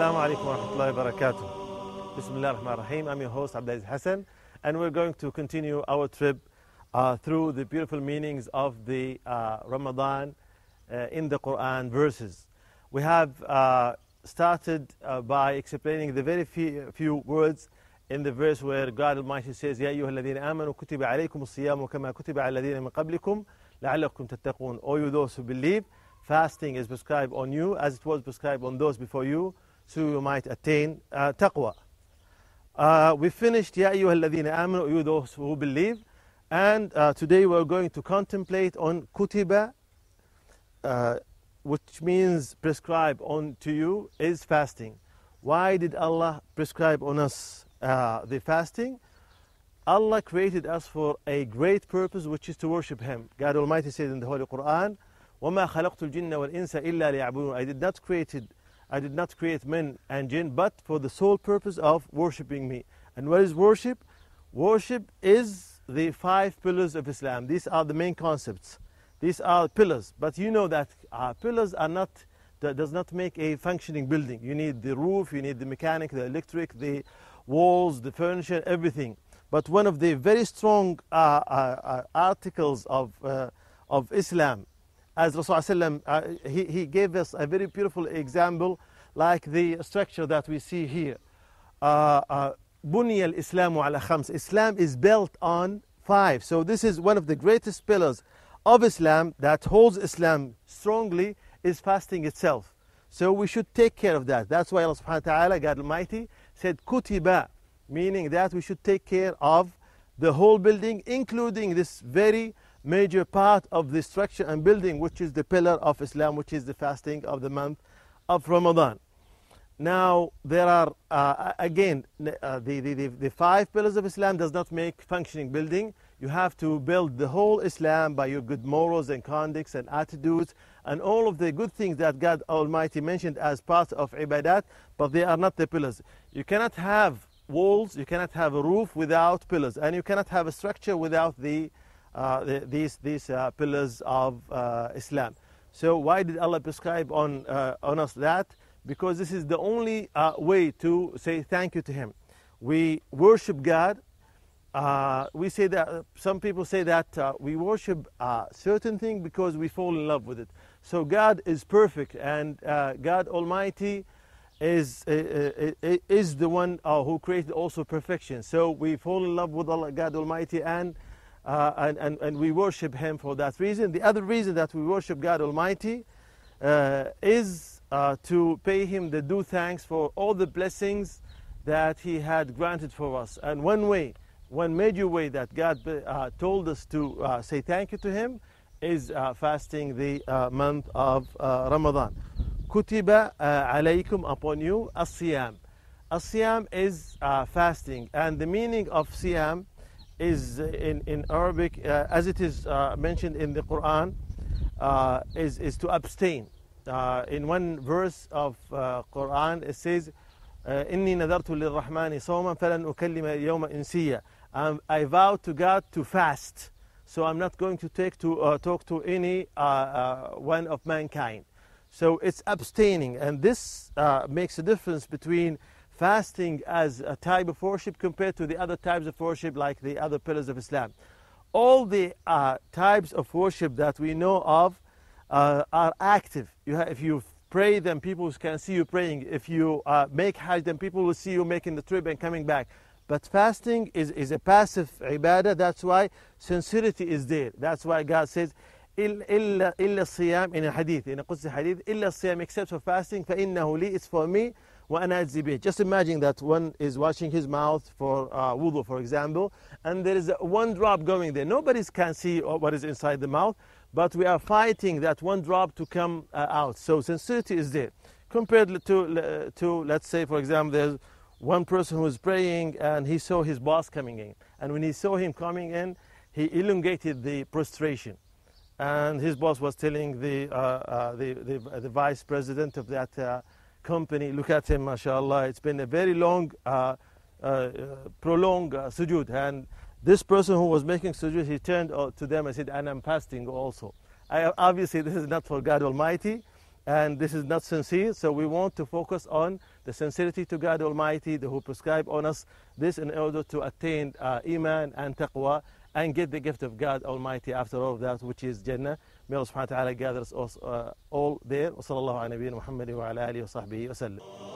Assalamu alaikum wa rahmatullahi wa barakatuh. Bismillah ar-Rahman ar-Rahim. I'm your host Abdulaziz Hassan, and we're going to continue our trip through the beautiful meanings of the Ramadan in the Quran verses. We have started by explaining the very few words in the verse where God Almighty says, يَا أَيُّهَا الَّذِينَ آمَنُوا كُتِبَ عَلَيْكُمُ الصِّيَامُ كَمَا كُتِبَ عَلَى الَّذِينَ مِنْ قَبْلِكُمْ لَعَلَّكُمْ تَتَّقُونَ. O you those who believe, fasting is prescribed on you as it was prescribed on those before you, so you might attain taqwa. We finished يَا أَيُّهَا الَّذِينَ آمَنُوا, you those who believe, and today we're going to contemplate on kutiba, which means prescribe on to you is fasting. Why did Allah prescribe on us the fasting? Allah created us for a great purpose, which is to worship Him. God Almighty said in the Holy Quran, وَمَا خَلَقْتُ الْجِنَّ وَالْإِنسَ إِلَّا لِيَعْبُدُونَ. I did not create men and jinn, but for the sole purpose of worshipping me. And what is worship? Worship is the 5 pillars of Islam. These are the main concepts. These are pillars. But you know that pillars are not, that does not make a functioning building. You need the roof, you need the mechanic, the electric, the walls, the furniture, everything. But one of the very strong articles of Islam, as Rasulullah he gave us a very beautiful example, like the structure that we see here. بُنِيَ الْإِسْلَامُ عَلَى خَمْسٍ. Islam is built on 5. So this is one of the greatest pillars of Islam that holds Islam strongly, is fasting itself. So we should take care of that. That's why Allah subhanahu wa ta'ala, God Almighty, said kutiba, meaning that we should take care of the whole building, including this very major part of the structure and building, which is the pillar of Islam, which is the fasting of the month of Ramadan. Now, there are, again, the 5 pillars of Islam does not make functioning building. You have to build the whole Islam by your good morals and conducts and attitudes and all of the good things that God Almighty mentioned as part of ibadat, but they are not the pillars. You cannot have walls, you cannot have a roof without pillars, and you cannot have a structure without these pillars of Islam. So why did Allah prescribe on us that? Because this is the only way to say thank you to Him. We worship God. We say that some people say that we worship certain thing because we fall in love with it. So God is perfect, and God Almighty is the one who created also perfection. So we fall in love with Allah, God Almighty, and we worship Him for that reason. The other reason that we worship God Almighty is to pay Him the due thanks for all the blessings that He had granted for us. And one major way that God told us to say thank you to Him is fasting the month of Ramadan. Kutiba alaykum, upon you, as-siyam. As-siyam is fasting, and the meaning of siyam is in Arabic, as it is mentioned in the Quran, is to abstain. In one verse of Quran, it says, إِنِّي نَذَرْتُ لِلرَّحْمَنِ صَوْمًا فَلَنْ أُكَلِّمَ الْيَوْمَ إِنْسِيًّا. I vow to God to fast, so I'm not going to talk to any one of mankind. So it's abstaining, and this makes a difference between fasting as a type of worship compared to the other types of worship, like the other pillars of Islam. All the types of worship that we know of are active. If you pray, then people can see you praying. If you make Hajj, then people will see you making the trip and coming back. But fasting is a passive ibadah. That's why sincerity is there. That's why God says, إِلَّا الصِّيَامِ, in a hadith, in a Qudsi hadith, إِلَّا الصِّيَامِ, except for fasting, فَإِنَّهُ لِي, it's for me, وَأَنَا أَجْزِي بِهِ. Just imagine that one is washing his mouth for wudu, for example, and there is one drop going there. Nobody can see what is inside the mouth, but we are fighting that one drop to come out. So sincerity is there. Compared to, let's say, for example, there's one person who is praying and he saw his boss coming in. And when he saw him coming in, he elongated the prostration. And his boss was telling the vice president of that company, look at him, mashallah, it's been a very long, prolonged sujood. And this person who was making sujood, he turned to them and said, and I'm fasting also. Obviously, this is not for God Almighty, and this is not sincere, so we want to focus on the sincerity to God Almighty, who prescribed on us this in order to attain Iman and Taqwa and get the gift of God Almighty after all of that, which is Jannah. May Allah subhanahu wa ta'ala gather us all there. Wa sallallahu ala nabiyyina Muhammadin wa ala alihi wa sahbihi wa sallam.